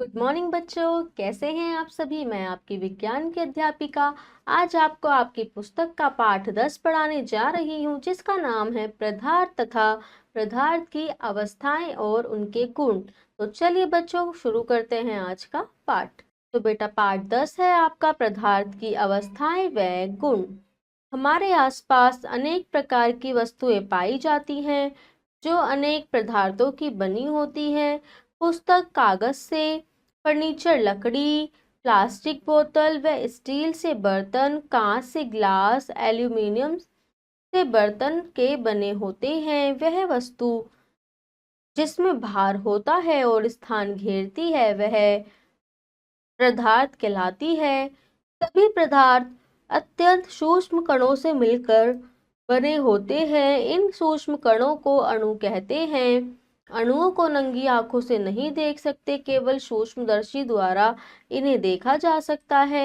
Good morning बच्चों, कैसे हैं आप सभी। मैं आपकी विज्ञान की अध्यापिका आज आपको आपकी पुस्तक का पाठ 10 पढ़ाने जा रही हूँ, जिसका नाम है पदार्थ तथा पदार्थ की अवस्थाएं और उनके गुण। तो चलिए बच्चों, शुरू करते हैं आज का पाठ। तो बेटा, पाठ 10 है आपका पदार्थ की अवस्थाएं व गुण। हमारे आसपास अनेक प्रकार की वस्तुएं पाई जाती हैं जो अनेक पदार्थों की बनी होती हैं। पुस्तक कागज से, फर्नीचर लकड़ी, प्लास्टिक बोतल व स्टील से बर्तन, कांच से ग्लास, एल्यूमिनियम से बर्तन के बने होते हैं। वह वस्तु जिसमें भार होता है और स्थान घेरती है वह पदार्थ कहलाती है। सभी पदार्थ अत्यंत सूक्ष्म कणों से मिलकर बने होते हैं। इन सूक्ष्म कणों को अणु कहते हैं। अणुओं को नंगी आंखों से नहीं देख सकते, केवल सूक्ष्मदर्शी द्वारा इन्हें देखा जा सकता है।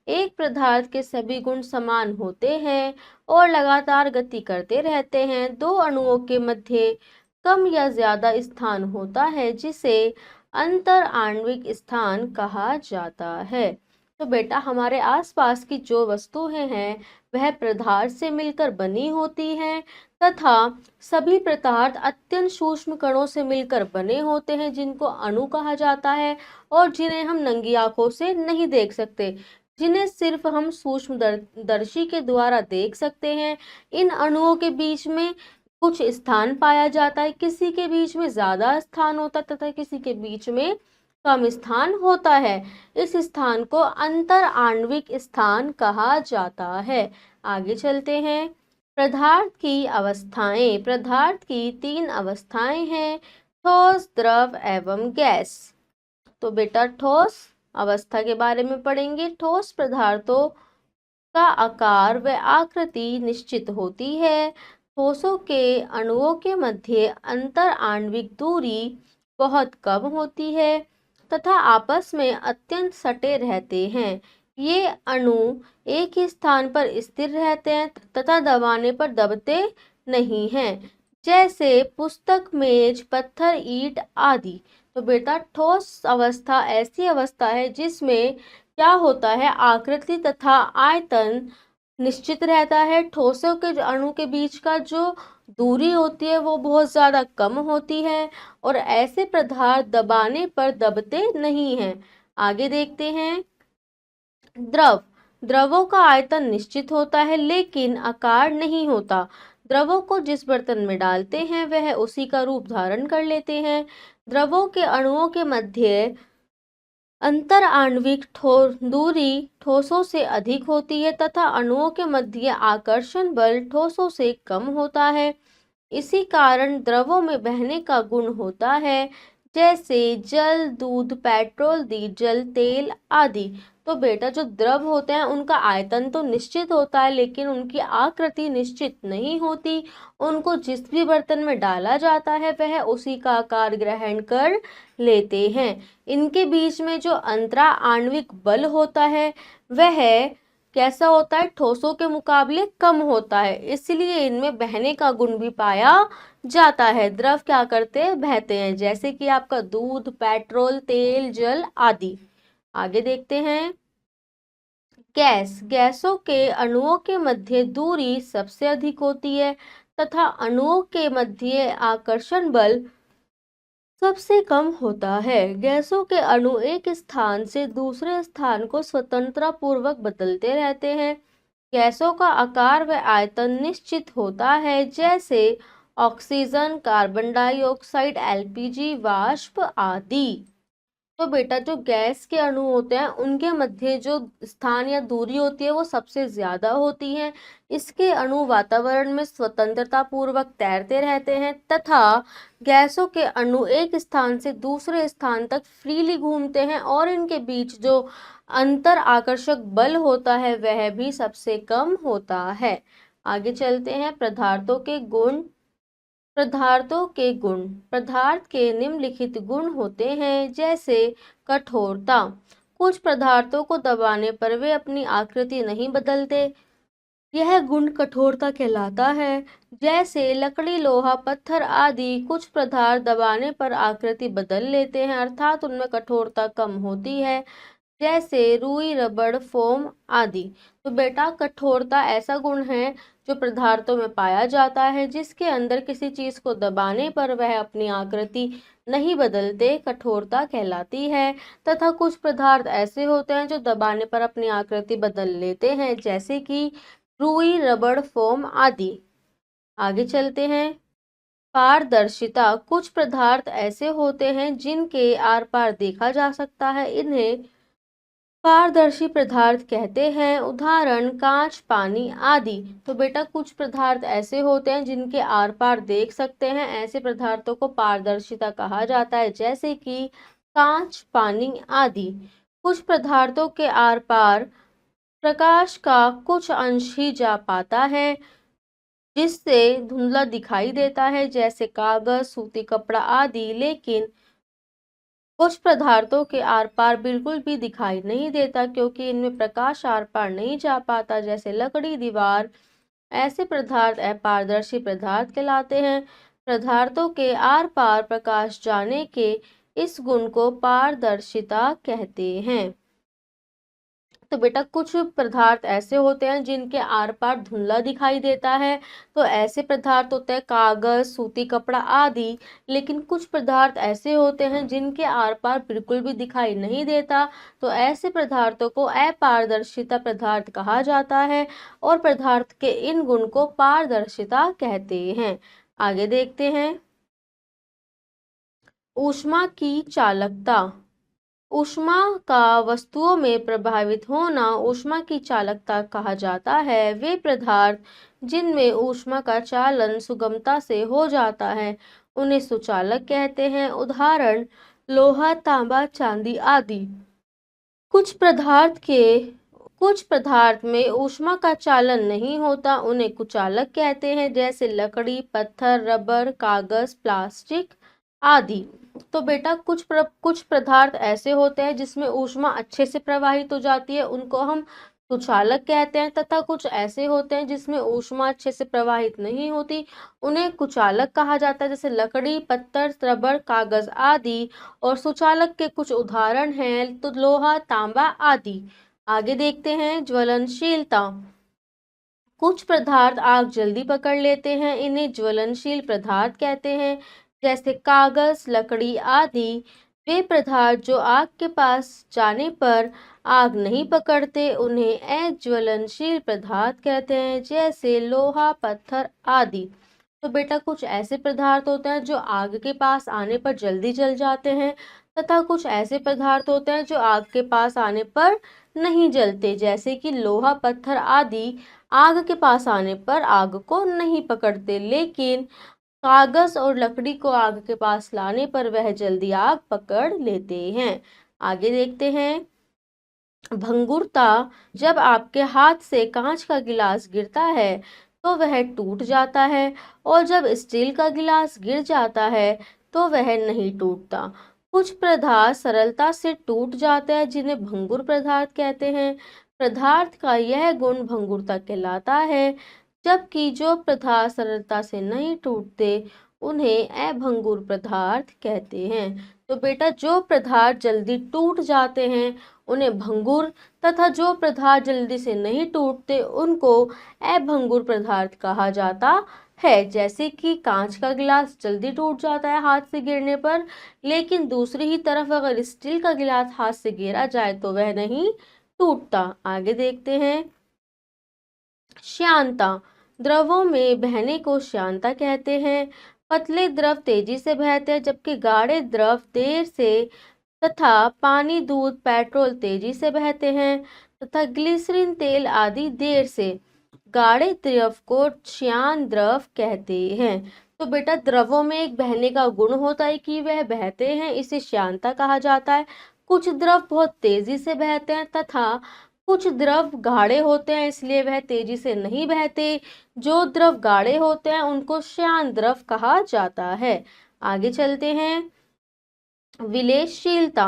एक पदार्थ के सभी गुण समान होते हैं और लगातार गति करते रहते हैं। दो अणुओं के मध्य कम या ज्यादा स्थान होता है, जिसे अंतर आणविक स्थान कहा जाता है। तो बेटा, हमारे आसपास की जो वस्तुएं हैं वह पदार्थ से मिलकर बनी होती हैं तथा सभी पदार्थ अत्यंत सूक्ष्म कणों से मिलकर बने होते हैं, जिनको अणु कहा जाता है और जिन्हें हम नंगी आंखों से नहीं देख सकते, जिन्हें सिर्फ हम सूक्ष्मदर्शी के द्वारा देख सकते हैं। इन अणुओं के बीच में कुछ स्थान पाया जाता है, किसी के बीच में ज्यादा स्थान होता है तथा किसी के बीच में कम स्थान होता है। इस स्थान को अंतर आणविक स्थान कहा जाता है। आगे चलते हैं। पदार्थ की अवस्थाएं। पदार्थ की 3 अवस्थाएं हैं, ठोस, द्रव एवं गैस। तो बेटा, ठोस अवस्था के बारे में पढ़ेंगे। ठोस पदार्थों का आकार व आकृति निश्चित होती है। ठोसों के अणुओं के मध्य अंतर आणविक दूरी बहुत कम होती है तथा आपस में अत्यंत सटे रहते हैं। ये अणु एक ही स्थान पर स्थिर रहते हैं तथा दबाने पर दबते नहीं हैं, जैसे पुस्तक, मेज, पत्थर, ईंट आदि। तो बेटा, ठोस अवस्था ऐसी अवस्था है जिसमें क्या होता है, आकृति तथा आयतन निश्चित रहता है। ठोसों के अणु के बीच का जो दूरी होती है वो बहुत ज्यादा कम होती है और ऐसे पदार्थ दबाने पर दबते नहीं हैं। आगे देखते हैं। द्रव। द्रवों का आयतन निश्चित होता है लेकिन आकार नहीं होता। द्रवों को जिस बर्तन में डालते हैं वह उसी का रूप धारण कर लेते हैं। द्रवों के अणुओं के मध्य अंतर आणविक दूरी ठोसों से अधिक होती है तथा अणुओं के मध्य आकर्षण बल ठोसों से कम होता है। इसी कारण द्रवों में बहने का गुण होता है, जैसे जल, दूध, पेट्रोल, डीजल, तेल आदि। तो बेटा, जो द्रव होते हैं उनका आयतन तो निश्चित होता है लेकिन उनकी आकृति निश्चित नहीं होती। उनको जिस भी बर्तन में डाला जाता है वह उसी का आकार ग्रहण कर लेते हैं। इनके बीच में जो अंतरा आणविक बल होता है वह कैसा होता है, ठोसों के मुकाबले कम होता है, इसलिए इनमें बहने का गुण भी पाया जाता है। द्रव क्या करते हैं, बहते हैं, जैसे कि आपका दूध, पेट्रोल, तेल, जल आदि। आगे देखते हैं। गैस। गैसों के अणुओं के मध्य दूरी सबसे अधिक होती है तथा अणुओं के मध्य आकर्षण बल सबसे कम होता है। गैसों के अणु एक स्थान से दूसरे स्थान को स्वतंत्रता पूर्वक बदलते रहते हैं। गैसों का आकार व आयतन निश्चित होता है, जैसे ऑक्सीजन, कार्बन डाइऑक्साइड, एलपीजी, वाष्प आदि। तो बेटा, जो गैस के अणु होते हैं उनके मध्य जो स्थान या दूरी होती है वो सबसे ज्यादा होती है। इसके अणु वातावरण में स्वतंत्रता पूर्वक तैरते रहते हैं तथा गैसों के अणु एक स्थान से दूसरे स्थान तक फ्रीली घूमते हैं और इनके बीच जो अंतर आकर्षक बल होता है वह भी सबसे कम होता है। आगे चलते हैं। पदार्थों के गुण। पदार्थों के गुण। पदार्थ के निम्नलिखित गुण होते हैं, जैसे कठोरता। कुछ पदार्थों को दबाने पर वे अपनी आकृति नहीं बदलते। यह गुण कठोरता कहलाता है। जैसे लकड़ी, लोहा, पत्थर आदि कुछ पदार्थ दबाने पर आकृति बदल लेते हैं, अर्थात उनमें कठोरता कम होती है, जैसे रुई, रबड़, फोम आदि। तो बेटा, कठोरता ऐसा गुण है जो पदार्थों में पाया जाता है जिसके अंदर किसी चीज को दबाने पर वह अपनी आकृति नहीं बदलते, कठोरता कहलाती है। तथा कुछ पदार्थ ऐसे होते हैं जो दबाने पर अपनी आकृति बदल लेते हैं, जैसे कि रुई, रबड़, फोम आदि। आगे चलते हैं। पारदर्शिता। कुछ पदार्थ ऐसे होते हैं जिनके आर पार देखा जा सकता है, इन्हें पारदर्शी पदार्थ कहते हैं। उदाहरण कांच, पानी आदि। तो बेटा, कुछ पदार्थ ऐसे होते हैं जिनके आर पार देख सकते हैं, ऐसे पदार्थों को पारदर्शिता कहा जाता है, जैसे कि कांच, पानी आदि। कुछ पदार्थों के आर पार प्रकाश का कुछ अंश ही जा पाता है, जिससे धुंधला दिखाई देता है, जैसे कागज, सूती कपड़ा आदि। लेकिन कुछ पदार्थों के आर पार बिल्कुल भी दिखाई नहीं देता, क्योंकि इनमें प्रकाश आर पार नहीं जा पाता, जैसे लकड़ी, दीवार। ऐसे पदार्थ अपारदर्शी पदार्थ कहलाते हैं। पदार्थों के आर पार प्रकाश जाने के इस गुण को पारदर्शिता कहते हैं। तो बेटा, कुछ पदार्थ ऐसे होते हैं जिनके आर पार धुंधला दिखाई देता है, तो ऐसे पदार्थ होते हैं कागज, सूती कपड़ा आदि। लेकिन कुछ पदार्थ ऐसे होते हैं जिनके आर पार बिल्कुल भी दिखाई नहीं देता, तो ऐसे पदार्थों को अपारदर्शिता पदार्थ कहा जाता है, और पदार्थ के इन गुण को पारदर्शिता कहते हैं। आगे देखते हैं। ऊष्मा की चालकता। ऊष्मा का वस्तुओं में प्रभावित होना ऊष्मा की चालकता कहा जाता है। वे पदार्थ जिनमें ऊष्मा का चालन सुगमता से हो जाता है, उन्हें सुचालक कहते हैं। उदाहरण लोहा, तांबा, चांदी आदि। कुछ पदार्थ में ऊष्मा का चालन नहीं होता, उन्हें कुचालक कहते हैं, जैसे लकड़ी, पत्थर, रबर, कागज, प्लास्टिक आदि। तो बेटा, कुछ पदार्थ ऐसे होते हैं जिसमें ऊष्मा अच्छे से प्रवाहित हो जाती है, उनको हम सुचालक कहते हैं। तथा कुछ ऐसे होते हैं जिसमें ऊष्मा अच्छे से प्रवाहित नहीं होती, उन्हें कुचालक कहा जाता है, जैसे लकड़ी, पत्थर, रबर, कागज आदि। और सुचालक के कुछ उदाहरण हैं तो लोहा, तांबा आदि। आगे देखते हैं। ज्वलनशीलता। कुछ पदार्थ आग जल्दी पकड़ लेते हैं, इन्हें ज्वलनशील पदार्थ कहते हैं, जैसे कागज, लकड़ी आदि। वे पदार्थ जो आग के पास जाने पर आग नहीं पकड़ते, उन्हें अज्वलनशील पदार्थ कहते हैं, जैसे लोहा, पत्थर आदि। तो बेटा, कुछ ऐसे पदार्थ होते हैं जो आग के पास आने पर जल्दी जल जाते हैं, तथा कुछ ऐसे पदार्थ होते हैं जो आग के पास आने पर नहीं जलते, जैसे कि लोहा, पत्थर आदि आग के पास आने पर आग को नहीं पकड़ते, लेकिन कागज और लकड़ी को आग के पास लाने पर वह जल्दी आग पकड़ लेते हैं। आगे देखते हैं। भंगुरता। जब आपके हाथ से कांच का गिलास गिरता है तो वह टूट जाता है, और जब स्टील का गिलास गिर जाता है तो वह नहीं टूटता। कुछ पदार्थ सरलता से टूट जाते हैं, जिन्हें भंगुर पदार्थ कहते हैं। पदार्थ का यह गुण भंगुरता कहलाता है, जबकि जो पदार्थ सरलता से नहीं टूटते, उन्हें अभंगुर पदार्थ कहते हैं। तो बेटा, जो पदार्थ जल्दी टूट जाते हैं उन्हें भंगुर, तथा जो पदार्थ जल्दी से नहीं टूटते उनको अभंगुर पदार्थ कहा जाता है। जैसे कि कांच का गिलास जल्दी टूट जाता है हाथ से गिरने पर, लेकिन दूसरी ही तरफ अगर स्टील का गिलास हाथ से गिरा जाए तो वह नहीं टूटता। आगे देखते हैं। श्यानता। द्रवों में बहने को श्यानता कहते हैं। पतले द्रव तेजी से बहते हैं, जबकि गाढ़े द्रव देर से, तथा पानी, दूध, पेट्रोल तेजी से बहते हैं, तथा ग्लिसरीन, तेल आदि देर से। गाढ़े द्रव को श्यान द्रव कहते हैं। तो बेटा, द्रवों में एक बहने का गुण होता है कि वह बहते हैं, इसे श्यानता कहा जाता है। कुछ द्रव बहुत तेजी से बहते हैं, तथा कुछ द्रव गाढ़े होते हैं, इसलिए वह तेजी से नहीं बहते। जो द्रव गाढ़े होते हैं उनको श्यान द्रव कहा जाता है। आगे चलते हैं। विलेयशीलता।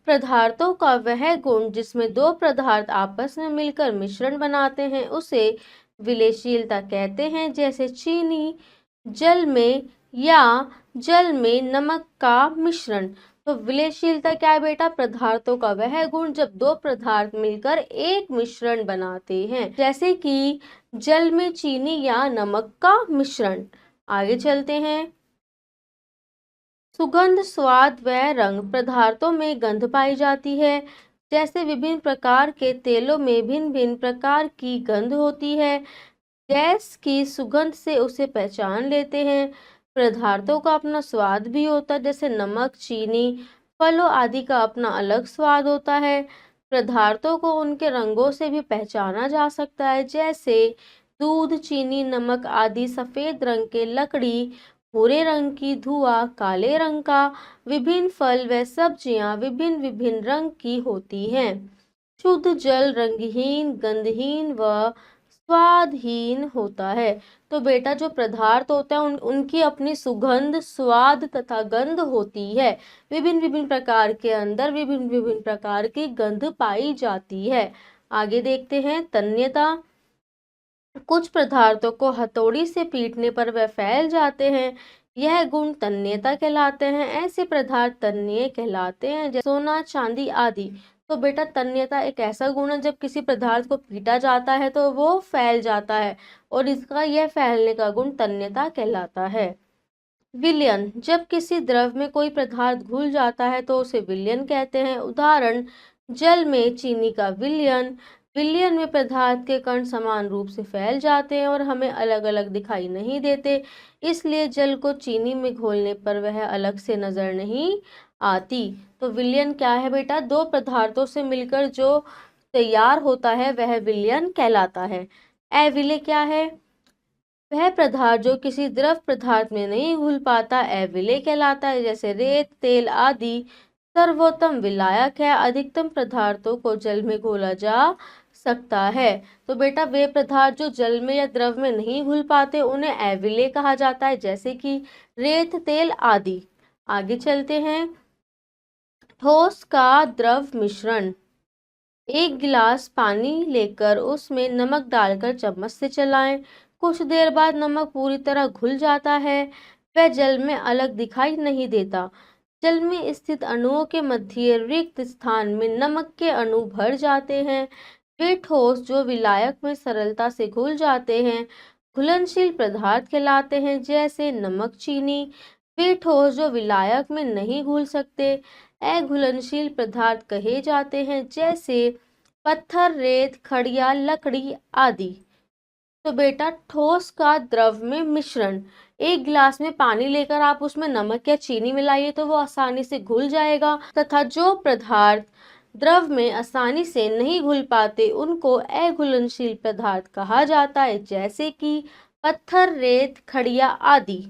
पदार्थों का वह गुण जिसमें दो पदार्थ आपस में मिलकर मिश्रण बनाते हैं, उसे विलेयशीलता कहते हैं, जैसे चीनी जल में या जल में नमक का मिश्रण। तो विलेयशीलता क्या है बेटा? पदार्थों का वह गुण जब दो पदार्थ मिलकर एक मिश्रण बनाते हैं, जैसे कि जल में चीनी या नमक का मिश्रण। आगे चलते हैं। सुगंध, स्वाद व रंग। पदार्थों में गंध पाई जाती है, जैसे विभिन्न प्रकार के तेलों में भिन्न भिन्न प्रकार की गंध होती है। गैस की सुगंध से उसे पहचान लेते हैं। पदार्थों का अपना स्वाद भी होता है, जैसे नमक, चीनी, फलों आदि का अपना अलग स्वाद होता है। पदार्थों को उनके रंगों से भी पहचाना जा सकता है, जैसे दूध, चीनी, नमक आदि सफेद रंग के, लकड़ी भूरे रंग की, धुआं काले रंग का। विभिन्न फल व सब्जियां विभिन्न विभिन्न रंग की होती हैं। शुद्ध जल रंगहीन, गंधहीन व स्वादहीन होता है। तो बेटा जो पदार्थ होते हैं उनकी अपनी सुगंध, स्वाद तथा गंध होती है। विभिन्न विभिन्न प्रकार के अंदर विभिन्न विभिन्न प्रकार की गंध पाई जाती है। आगे देखते हैं तन्यता। कुछ पदार्थों को हथौड़ी से पीटने पर वह फैल जाते हैं, यह गुण तन्यता कहलाते हैं। ऐसे पदार्थ तन्य कहलाते हैं, जैसे सोना, चांदी आदि। तो बेटा तन्यता एक ऐसा गुण है, जब किसी पदार्थ को पीटा जाता है तो वो फैल जाता है, और इसका यह फैलने का गुण तन्यता कहलाता है। विलयन, जब किसी द्रव में कोई पदार्थ घुल जाता है तो उसे विलयन कहते हैं। उदाहरण, जल में चीनी का विलयन। विलयन में पदार्थ के कण समान रूप से फैल जाते हैं और हमें अलग अलग दिखाई नहीं देते, इसलिए जल को चीनी में घोलने पर वह अलग से नजर नहीं आती। तो विलयन क्या है बेटा? दो पदार्थों से मिलकर जो तैयार होता है वह विलयन कहलाता है। अविलेय क्या है? वह पदार्थ जो किसी द्रव पदार्थ में नहीं घुल पाता अविलेय कहलाता है, जैसे रेत, तेल आदि। सर्वोत्तम विलायक है, अधिकतम पदार्थों को जल में घोला जा सकता है। तो बेटा वे पदार्थ जो जल में या द्रव में नहीं घुल पाते उन्हें अविलेय कहा जाता है, जैसे कि रेत, तेल आदि। आगे चलते हैं। ठोस का द्रव मिश्रण। एक गिलास पानी लेकर उसमें नमक डालकर चम्मच से चलाएं। कुछ देर बाद नमक पूरी तरह घुल जाता है, वह जल में अलग दिखाई नहीं देता। जल में स्थित अणुओं के मध्य रिक्त स्थान में नमक के अणु भर जाते हैं। वे ठोस जो विलायक में सरलता से घुल जाते हैं घुलनशील पदार्थ कहलाते हैं, जैसे नमक, चीनी। वे ठोस जो विलायक में नहीं घुल सकते अघुलनशील पदार्थ कहे जाते हैं, जैसे पत्थर, रेत, खड़िया, लकड़ी आदि। तो बेटा ठोस का द्रव में मिश्रण। एक गिलास में पानी लेकर आप उसमें नमक या चीनी मिलाइए तो वो आसानी से घुल जाएगा, तथा जो पदार्थ द्रव में आसानी से नहीं घुल पाते उनको अघुलनशील पदार्थ कहा जाता है, जैसे कि पत्थर, रेत, खड़िया आदि।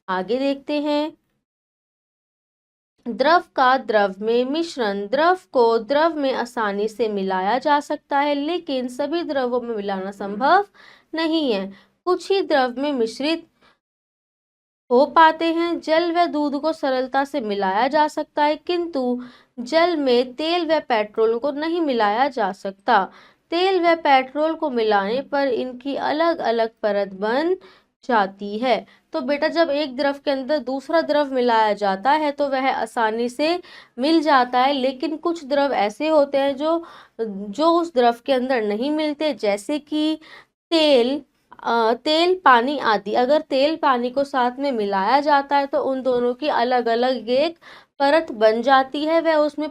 आगे देखते हैं। द्रव का द्रव में मिश्रण। द्रव को द्रव में आसानी से मिलाया जा सकता है, लेकिन सभी द्रवों में मिलाना संभव नहीं है। कुछ ही द्रव में मिश्रित हो पाते हैं। जल व दूध को सरलता से मिलाया जा सकता है, किंतु जल में तेल व पेट्रोल को नहीं मिलाया जा सकता। तेल व पेट्रोल को मिलाने पर इनकी अलग अलग परत बन जाती है। तो बेटा जब एक द्रव के अंदर दूसरा द्रव मिलाया जाता है तो वह आसानी से मिल जाता है, लेकिन कुछ द्रव ऐसे होते हैं जो उस द्रव के अंदर नहीं मिलते, जैसे कि तेल, पानी आदि। अगर तेल पानी को साथ में मिलाया जाता है तो उन दोनों की अलग अलग एक परत बन जाती है, वह उसमें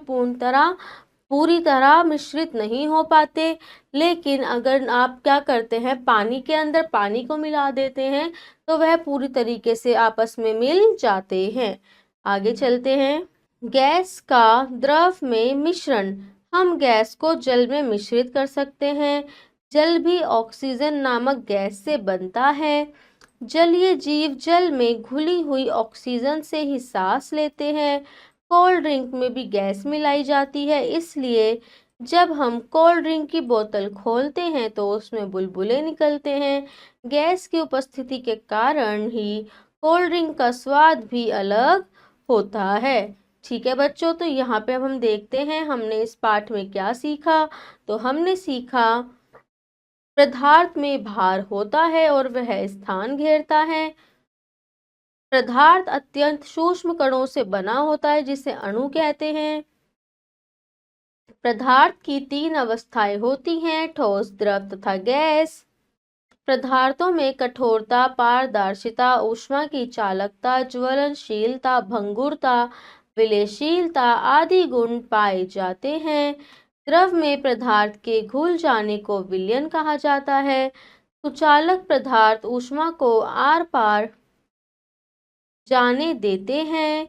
पूरी तरह मिश्रित नहीं हो पाते। लेकिन अगर आप क्या करते हैं, पानी के अंदर पानी को मिला देते हैं तो वह पूरी तरीके से आपस में मिल जाते हैं। आगे चलते हैं। गैस का द्रव में मिश्रण। हम गैस को जल में मिश्रित कर सकते हैं। जल भी ऑक्सीजन नामक गैस से बनता है। जलीय जीव जल में घुली हुई ऑक्सीजन से ही सांस लेते हैं। कोल्ड ड्रिंक में भी गैस मिलाई जाती है, इसलिए जब हम कोल्ड ड्रिंक की बोतल खोलते हैं तो उसमें बुलबुले निकलते हैं। गैस की उपस्थिति के कारण ही कोल्ड ड्रिंक का स्वाद भी अलग होता है। ठीक है बच्चों, तो यहाँ पे अब हम देखते हैं हमने इस पाठ में क्या सीखा। तो हमने सीखा पदार्थ में भार होता है और वह स्थान घेरता है। पदार्थ अत्यंत सूक्ष्म कणों से बना होता है जिसे अणु कहते हैं। पदार्थ की तीन अवस्थाएं होती हैं, ठोस, द्रव तथा गैस। पदार्थों में कठोरता, पारदर्शिता, ऊष्मा की चालकता, ज्वलनशीलता, भंगुरता, विलयशीलता आदि गुण पाए जाते हैं। द्रव में पदार्थ के घुल जाने को विलयन कहा जाता है। सुचालक पदार्थ ऊष्मा को आर पार जाने देते हैं।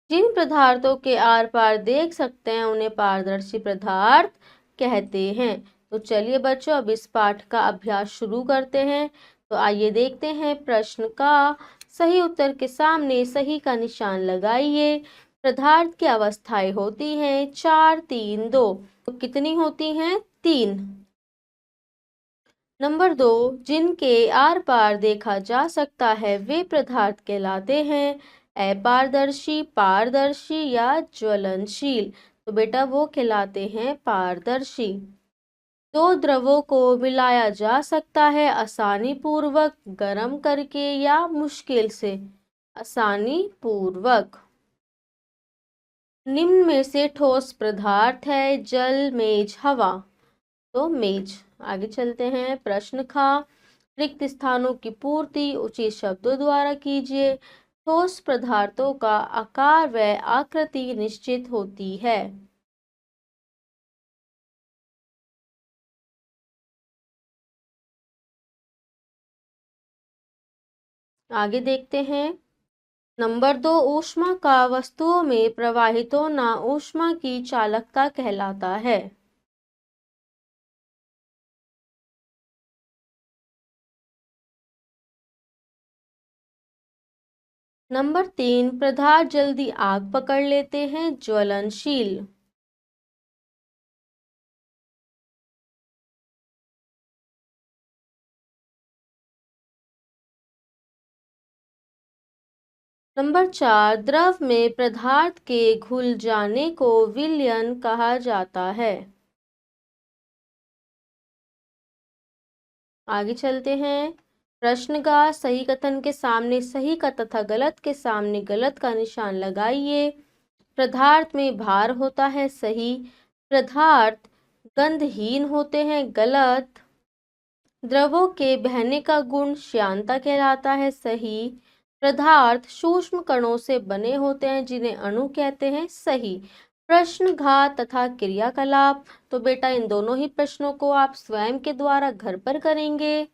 जिन पदार्थों के आर पार देख सकते हैं उन्हें पारदर्शी पदार्थ कहते हैं। तो चलिए बच्चों, अब इस पाठ का अभ्यास शुरू करते हैं। तो आइए देखते हैं प्रश्न का सही उत्तर के सामने सही का निशान लगाइए। पदार्थ की अवस्थाएं होती हैं 4, 3, 2। तो कितनी होती हैं? 3। नंबर 2, जिनके आर पार देखा जा सकता है वे पदार्थ कहलाते हैं अपारदर्शी, पारदर्शी या ज्वलनशील। तो बेटा वो कहलाते हैं पारदर्शी। दो द्रवों को मिलाया जा सकता है आसानी पूर्वक, गर्म करके या मुश्किल से। आसानी पूर्वक। निम्न में से ठोस पदार्थ है जल, मेज, हवा। तो मेज। आगे चलते हैं। प्रश्न खा, रिक्त स्थानों की पूर्ति उचित शब्दों द्वारा कीजिए। ठोस पदार्थों का आकार व आकृति निश्चित होती है। आगे देखते हैं। नंबर 2, ऊष्मा का वस्तुओं में प्रवाहित होना ऊष्मा की चालकता कहलाता है। नंबर 3, पदार्थ जल्दी आग पकड़ लेते हैं, ज्वलनशील। नंबर 4, द्रव में पदार्थ के घुल जाने को विलयन कहा जाता है। आगे चलते हैं। प्रश्न का सही कथन के सामने सही का तथा गलत के सामने गलत का निशान लगाइए। पदार्थ में भार होता है, सही। पदार्थ गंधहीन होते हैं, गलत। द्रवों के बहने का गुण श्यानता कहलाता है, सही। पदार्थ सूक्ष्म कणों से बने होते हैं जिन्हें अणु कहते हैं, सही। प्रश्न घात तथा क्रियाकलाप। तो बेटा इन दोनों ही प्रश्नों को आप स्वयं के द्वारा घर पर करेंगे।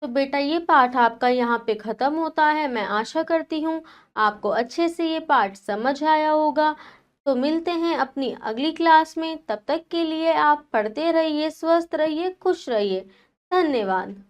तो बेटा ये पाठ आपका यहाँ पे खत्म होता है। मैं आशा करती हूँ आपको अच्छे से ये पाठ समझ आया होगा। तो मिलते हैं अपनी अगली क्लास में। तब तक के लिए आप पढ़ते रहिए, स्वस्थ रहिए, खुश रहिए। धन्यवाद।